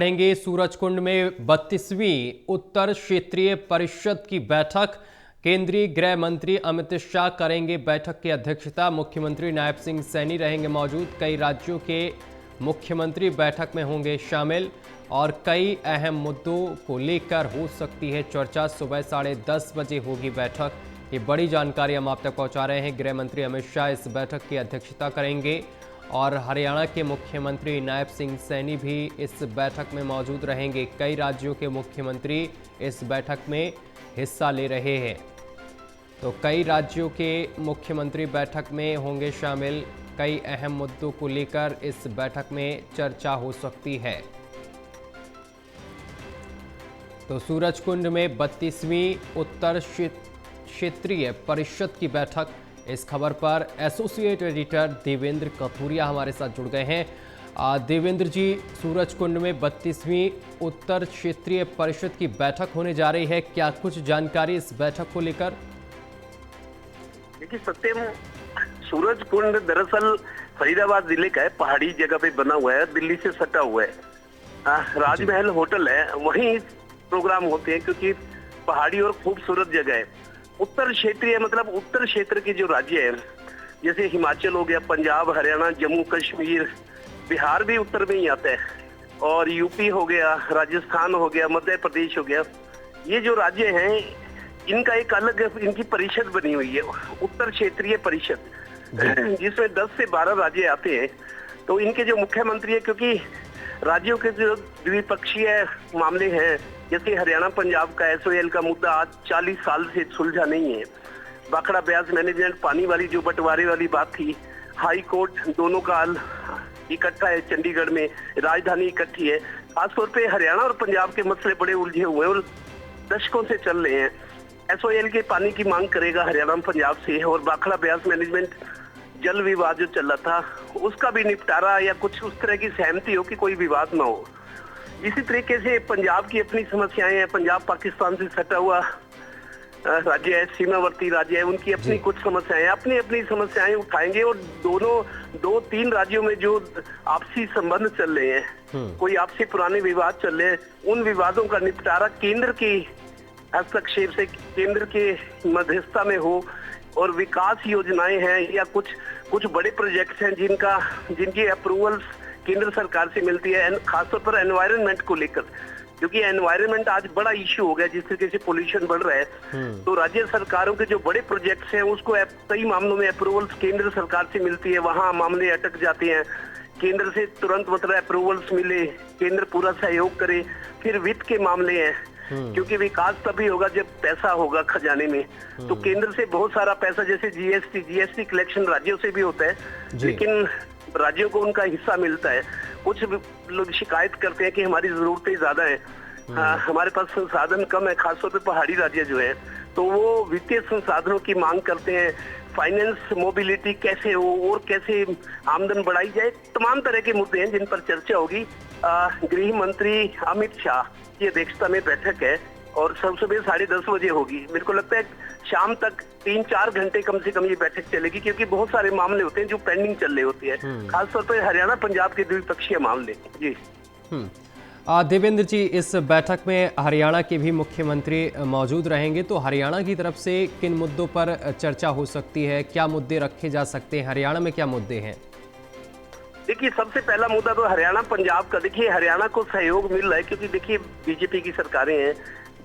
करेंगे सूरजकुंड में 32वीं उत्तर क्षेत्रीय परिषद की बैठक। केंद्रीय गृह मंत्री अमित शाह करेंगे बैठक की अध्यक्षता। मुख्यमंत्री नायब सिंह सैनी रहेंगे मौजूद। कई राज्यों के मुख्यमंत्री बैठक में होंगे शामिल और कई अहम मुद्दों को लेकर हो सकती है चर्चा। सुबह 10:30 बजे होगी बैठक। ये बड़ी जानकारी हम आप तक पहुंचा रहे हैं। गृह मंत्री अमित शाह इस बैठक की अध्यक्षता करेंगे और हरियाणा के मुख्यमंत्री नायब सिंह सैनी भी इस बैठक में मौजूद रहेंगे। कई राज्यों के मुख्यमंत्री इस बैठक में हिस्सा ले रहे हैं, तो कई राज्यों के मुख्यमंत्री बैठक में होंगे शामिल। कई अहम मुद्दों को लेकर इस बैठक में चर्चा हो सकती है। तो सूरजकुंड में 32वीं उत्तर क्षेत्रीय परिषद की बैठक, इस खबर पर एसोसिएट एडिटर देवेंद्र कथुरिया हमारे साथ जुड़ गए हैं। देवेंद्र जी, सूरजकुंड में 32वीं उत्तर क्षेत्रीय परिषद की बैठक होने जा रही है, क्या कुछ जानकारी इस बैठक को लेकर? देखिए सत्यम, सूरजकुंड दरअसल फरीदाबाद जिले का है, पहाड़ी जगह पे बना हुआ है, दिल्ली से सटा हुआ है। राजमहल होटल है, वहीं प्रोग्राम होते हैं क्योंकि पहाड़ी और खूबसूरत जगह है। उत्तर क्षेत्रीय मतलब उत्तर क्षेत्र के जो राज्य है, जैसे हिमाचल हो गया, पंजाब, हरियाणा, जम्मू कश्मीर, बिहार भी उत्तर में ही आता है, और यूपी हो गया, राजस्थान हो गया, मध्य प्रदेश हो गया। ये जो राज्य हैं, इनका एक अलग इनकी परिषद बनी हुई है, उत्तर क्षेत्रीय परिषद, जिसमें 10 से 12 राज्य आते हैं। तो इनके जो मुख्यमंत्री है, क्योंकि राज्यों के जो द्विपक्षीय मामले हैं, जैसे हरियाणा पंजाब का एसओएल का मुद्दा आज 40 साल से सुलझा नहीं है। बाखड़ा ब्याज मैनेजमेंट, पानी वाली जो बंटवारे वाली बात थी, हाई कोर्ट दोनों का हल इकट्ठा है, चंडीगढ़ में राजधानी इकट्ठी है। खासतौर पे हरियाणा और पंजाब के मसले बड़े उलझे हुए हैं और दशकों से चल रहे हैं। एसओएल के पानी की मांग करेगा हरियाणा पंजाब से, और बाखड़ा ब्याज मैनेजमेंट जल विवाद जो चल रहा था उसका भी निपटारा या कुछ उस तरह की सहमति हो कि कोई विवाद ना हो। इसी तरीके से पंजाब की अपनी समस्याएं हैं, पंजाब पाकिस्तान से सटा हुआ राज्य है, सीमावर्ती राज्य है, उनकी अपनी कुछ समस्याएं, अपनी अपनी समस्याएं उठाएंगे। और दो तीन राज्यों में जो आपसी संबंध चल रहे हैं, कोई आपसी पुराने विवाद चल रहे हैं, उन विवादों का निपटारा केंद्र की हस्तक्षेप से, केंद्र के मध्यस्थता में हो। और विकास योजनाएं हैं या कुछ बड़े प्रोजेक्ट्स हैं जिनकी अप्रूवल्स केंद्र सरकार से मिलती है, खासतौर पर एनवायरनमेंट को लेकर, क्योंकि एनवायरनमेंट आज बड़ा इश्यू हो गया, जिस तरीके से पोल्यूशन बढ़ रहा है। तो राज्य सरकारों के जो बड़े प्रोजेक्ट्स हैं, उसको कई मामलों में अप्रूवल्स केंद्र सरकार से मिलती है, वहां मामले अटक जाते हैं। केंद्र से तुरंत मतलब अप्रूवल्स मिले, केंद्र पूरा सहयोग करे। फिर वित्त के मामले हैं, क्योंकि विकास तभी होगा जब पैसा होगा खजाने में। तो केंद्र से बहुत सारा पैसा, जैसे जीएसटी कलेक्शन राज्यों से भी होता है, लेकिन राज्यों को उनका हिस्सा मिलता है। कुछ लोग शिकायत करते हैं कि हमारी जरूरतें ज्यादा है, हमारे पास संसाधन कम है, खासतौर पे पहाड़ी राज्य जो है, तो वो वित्तीय संसाधनों की मांग करते हैं। फाइनेंस मोबिलिटी कैसे हो और कैसे आमदन बढ़ाई जाए, तमाम तरह के मुद्दे हैं जिन पर चर्चा होगी। गृह मंत्री अमित शाह की अध्यक्षता में बैठक है और सुबह 10:30 बजे होगी। मेरे को लगता है शाम तक 3-4 घंटे कम से कम ये बैठक चलेगी, क्योंकि बहुत सारे मामले होते हैं जो पेंडिंग चल रहे होते हैं, खासतौर पर हरियाणा पंजाब के द्विपक्षीय मामले। जी देवेंद्र जी, इस बैठक में हरियाणा के भी मुख्यमंत्री मौजूद रहेंगे, तो हरियाणा की तरफ से किन मुद्दों पर चर्चा हो सकती है, क्या मुद्दे रखे जा सकते हैं, हरियाणा में क्या मुद्दे हैं? देखिए, सबसे पहला मुद्दा तो हरियाणा पंजाब का। देखिए, हरियाणा को सहयोग मिल रहा है, क्योंकि देखिए बीजेपी की सरकारें हैं,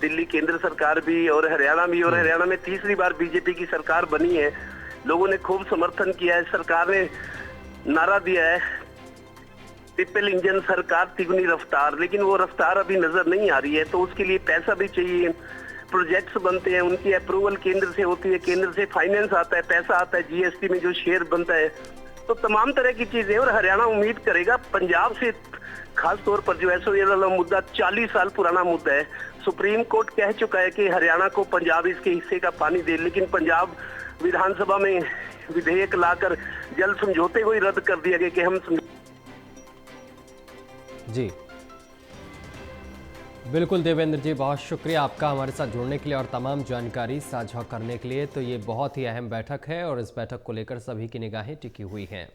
दिल्ली केंद्र सरकार भी और हरियाणा भी, और हरियाणा में तीसरी बार बीजेपी की सरकार बनी है। लोगों ने खूब समर्थन किया है, सरकार ने नारा दिया है ट्रिपल इंजन सरकार, तिगुनी रफ्तार, लेकिन वो रफ्तार अभी नजर नहीं आ रही है। तो उसके लिए पैसा भी चाहिए, प्रोजेक्ट्स बनते हैं, उनकी अप्रूवल केंद्र से होती है, केंद्र से फाइनेंस आता है, पैसा आता है, जीएसटी में जो शेयर बनता है, तो तमाम तरह की चीजें। और हरियाणा उम्मीद करेगा पंजाब से, खास तौर पर जो एसओएल वाला मुद्दा 40 साल पुराना मुद्दा है। सुप्रीम कोर्ट कह चुका है कि हरियाणा को पंजाब इसके हिस्से का पानी दे, लेकिन पंजाब विधानसभा में विधेयक लाकर जल समझौते को ही रद्द कर दिया गया कि हम जी बिल्कुल देवेंद्र जी, बहुत शुक्रिया आपका हमारे साथ जुड़ने के लिए और तमाम जानकारी साझा करने के लिए। तो ये बहुत ही अहम बैठक है और इस बैठक को लेकर सभी की निगाहें टिकी हुई हैं।